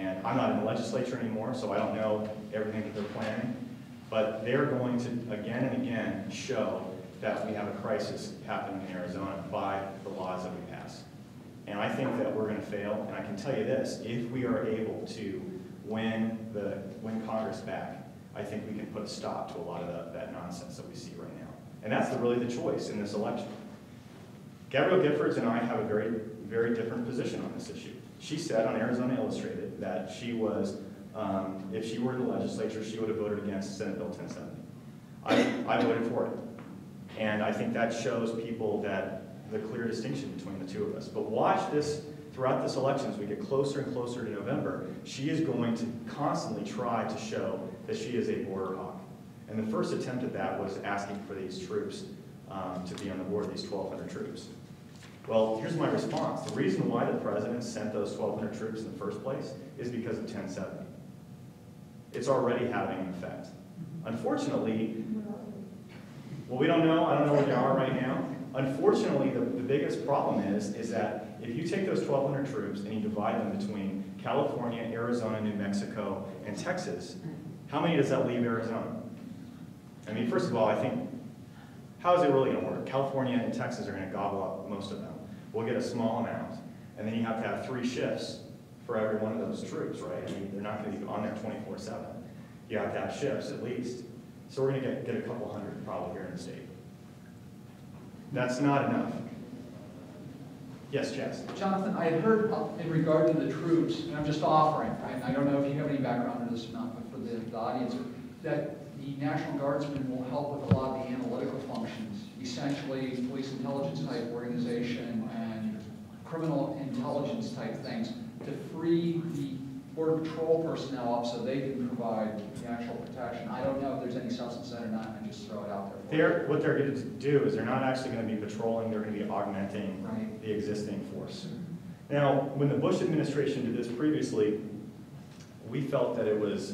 And I'm not in the legislature anymore, so I don't know everything that they're planning. But they're going to, again and again, show that we have a crisis happening in Arizona by the laws that we pass. And I think that we're going to fail. And I can tell you this, if we are able to win Congress back, I think we can put a stop to a lot of that nonsense that we see right now. And that's really the choice in this election. Gabrielle Giffords and I have a very, very different position on this issue. She said on Arizona Illustrated that she was, if she were in the legislature, she would have voted against Senate Bill 1070. I voted for it. And I think that shows people that the clear distinction between the two of us. But watch this throughout this election as we get closer and closer to November. She is going to constantly try to show that she is a border hawk. And the first attempt at that was asking for these troops to be on the board, these 1,200 troops. Well, here's my response. The reason why the president sent those 1,200 troops in the first place is because of 1070. It's already having an effect. Unfortunately, well, we don't know. I don't know where they are right now. Unfortunately, the biggest problem is that if you take those 1,200 troops and you divide them between California, Arizona, New Mexico, and Texas, how many does that leave Arizona? I mean, first of all, I think, how is it really going to work? California and Texas are going to gobble up most of them. We'll get a small amount, and then you have to have 3 shifts for every one of those troops, right? I mean, they're not going to be on there 24/7. You have to have shifts at least. So we're going to get a couple hundred probably here in the state. That's not enough. Yes, Chess. Jonathan, I had heard in regard to the troops, and I'm just offering, and I don't know if you have any background on this or not, but for the audience, that the National Guardsmen will help with a lot of the analytical functions, essentially police intelligence type organization and criminal intelligence type things, to free the Border Patrol personnel up so they can provide the actual protection. I don't know if there's any substance to that or not, I just throw it out there. What they're going to do is they're not actually going to be patrolling, they're going to be augmenting the existing force. Now, when the Bush administration did this previously, we felt that there was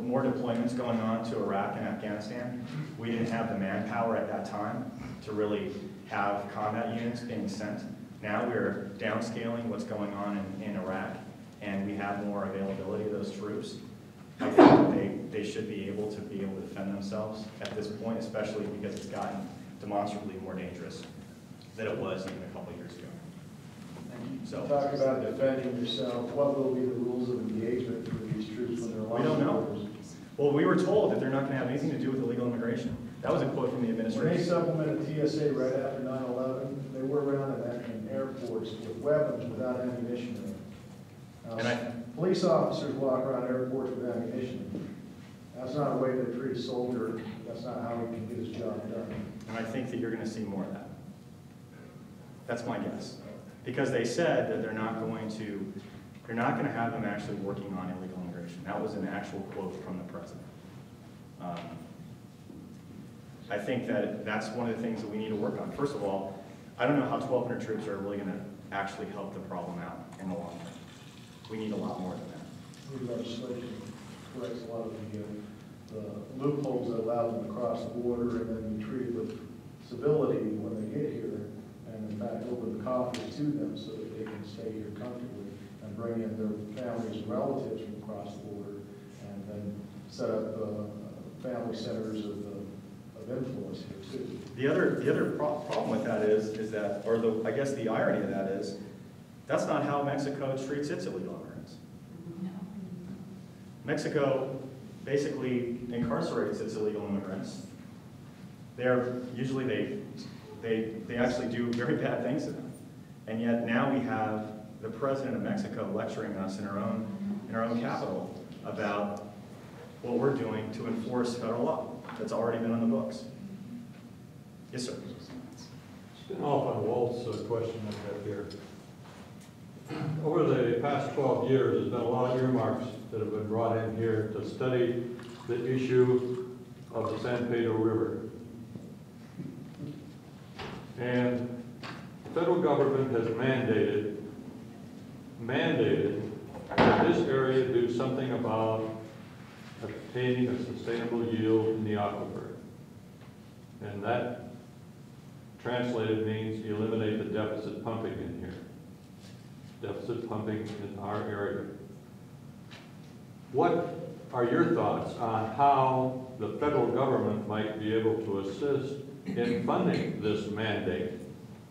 more deployments going on to Iraq and Afghanistan. We didn't have the manpower at that time to really have combat units being sent. Now we're downscaling what's going on in Iraq, and we have more availability of those troops. I think they should be able to defend themselves at this point, especially because it's gotten demonstrably more dangerous than it was even a couple years ago. So, talk about defending yourself. What will be the rules of engagement for these troops when they're along? We don't know. Well, we were told that they're not going to have anything to do with illegal immigration. That was a quote from the administration. When they supplemented TSA right after 9/11, they were around in airports with weapons without ammunition in them. Police officers walk around airports with ammunition. That's not a way to treat a soldier. That's not how he can get his job done. And I think that you're going to see more of that. That's my guess. Because they said that they're not going to have them actually working on illegal immigration. That was an actual quote from the president. I think that that's one of the things that we need to work on. First of all, I don't know how 1,200 troops are really going to actually help the problem out in the long run. We need a lot more than that. New legislation corrects a lot of the loopholes that allow them to cross the border and then be treated with civility when they get here, and in fact open the coffers to them so that they can stay here comfortably and bring in their families and relatives from across the border, and then set up family centers of influence here too. The other problem with that is that, or I guess the irony of that is, that's not how Mexico treats its illegal immigrants. No. Mexico basically incarcerates its illegal immigrants. Usually they actually do very bad things to them. And yet now we have the president of Mexico lecturing us in our own capital about what we're doing to enforce federal law that's already been on the books. Yes, sir. Spin off on Walt's question up here. Over the past 12 years, there's been a lot of earmarks that have been brought in here to study the issue of the San Pedro River. And the federal government has mandated that this area do something about obtaining a sustainable yield in the aquifer. And that translated means you eliminate the deficit pumping in here. deficit pumping in our area. What are your thoughts on how the federal government might be able to assist in funding this mandate?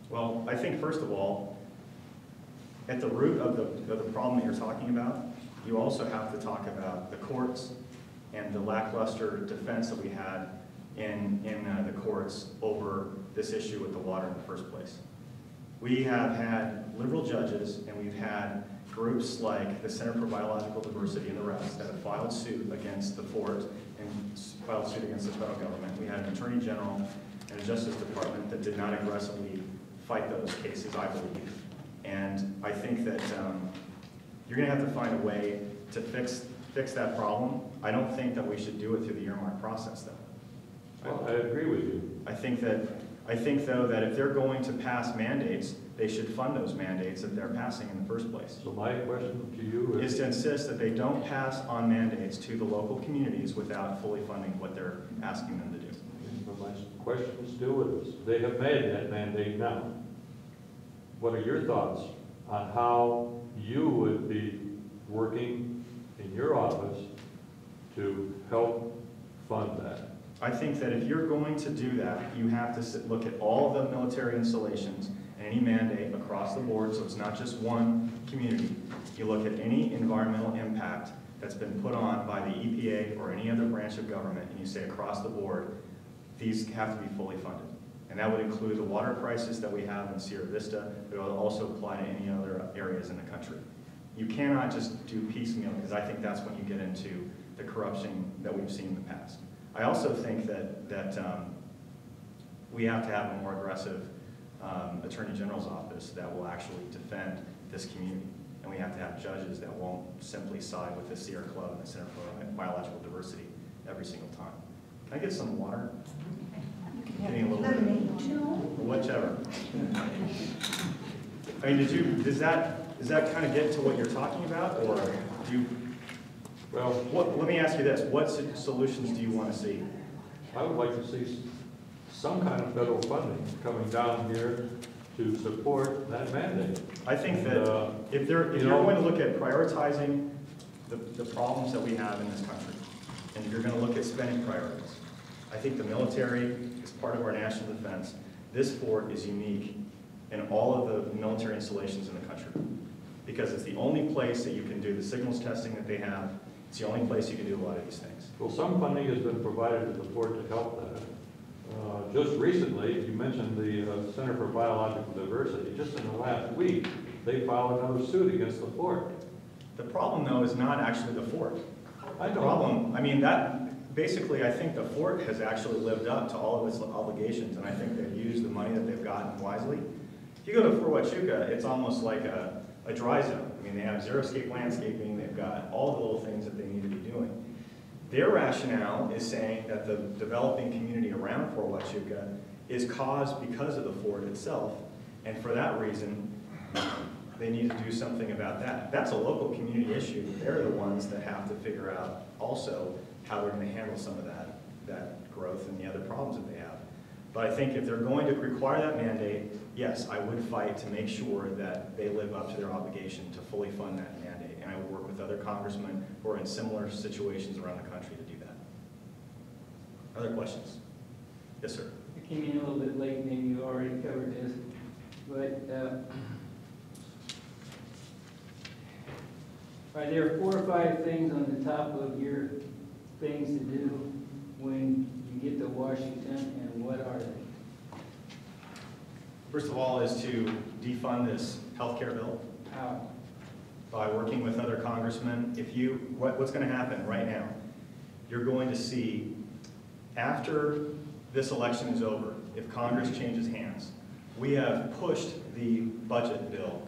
Well, I think first of all, at the root of the problem that you're talking about, you also have to talk about the courts and the lackluster defense that we had in the courts over this issue with the water in the first place. We have had liberal judges, and we've had groups like the Center for Biological Diversity and the rest that have filed suit against the fort and filed suit against the federal government. We had an attorney general and a Justice Department that did not aggressively fight those cases, I believe. And I think that you're going to have to find a way to fix that problem. I don't think that we should do it through the earmark process, though. Well, I agree with you. I think, though, that if they're going to pass mandates, they should fund those mandates that they're passing in the first place. So my question to you Is to insist that they don't pass on mandates to the local communities without fully funding what they're asking them to do. But my question still is, they have made that mandate now. What are your thoughts on how you would be working in your office to help fund that? I think that if you're going to do that, you have to look at all the military installations and any mandate across the board, so it's not just one community. You look at any environmental impact that's been put on by the EPA or any other branch of government, and you say across the board, these have to be fully funded. And that would include the water crisis that we have in Sierra Vista, but it will also apply to any other areas in the country. You cannot just do piecemeal, because I think that's when you get into the corruption that we've seen in the past. I also think that we have to have a more aggressive Attorney General's office that will actually defend this community. And we have to have judges that won't simply side with the Sierra Club and the Center for Biological Diversity every single time. Can I get some water? Getting a little bit, whichever. I mean, does that kind of get to what you're talking about, or do you? Well, Let me ask you this, what solutions do you want to see? I would like to see some kind of federal funding coming down here to support that mandate. I think that if you're going to look at prioritizing the problems that we have in this country, and if you're going to look at spending priorities, I think the military is part of our national defense. This fort is unique in all of the military installations in the country, because it's the only place that you can do the signals testing that they have. It's the only place you can do a lot of these things. Well, some funding has been provided to the fort to help that. Just recently, you mentioned the Center for Biological Diversity. Just in the last week, they filed another suit against the fort. The problem, though, is not actually the fort. I The know. problem, I mean, basically, I think the fort has actually lived up to all of its obligations, and I think they've used the money that they've gotten wisely. If you go to Fort Huachuca, it's almost like a dry zone. I mean, they have xeriscape landscaping, they've got all the little things that they need to be doing. Their rationale is saying that the developing community around Fort Huachuca is caused because of the fort itself, and for that reason, they need to do something about that. That's a local community issue. They're the ones that have to figure out also how they're going to handle some of that growth and the other problems that they have. But I think if they're going to require that mandate, yes, I would fight to make sure that they live up to their obligation to fully fund that mandate. And I would work with other congressmen who are in similar situations around the country to do that. Other questions? Yes, sir. I came in a little bit late, maybe you already covered this, but are there 4 or 5 things on the top of your things to do when you get to Washington, and what are they? First of all is to defund this health care bill How? by working with other congressmen. What's going to happen right now, you're going to see after this election is over, if Congress changes hands, we have pushed the budget bill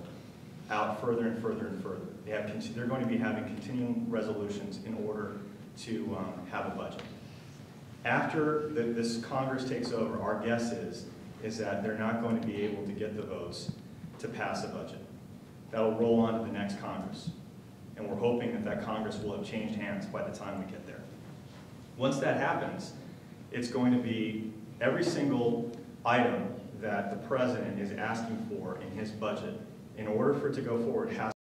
out further and further and further. They're going to be having continuing resolutions in order to have a budget. After this Congress takes over, our guess is that they're not going to be able to get the votes to pass a budget. That will roll on to the next Congress. And we're hoping that that Congress will have changed hands by the time we get there. Once that happens, it's going to be every single item that the president is asking for in his budget in order for it to go forward, has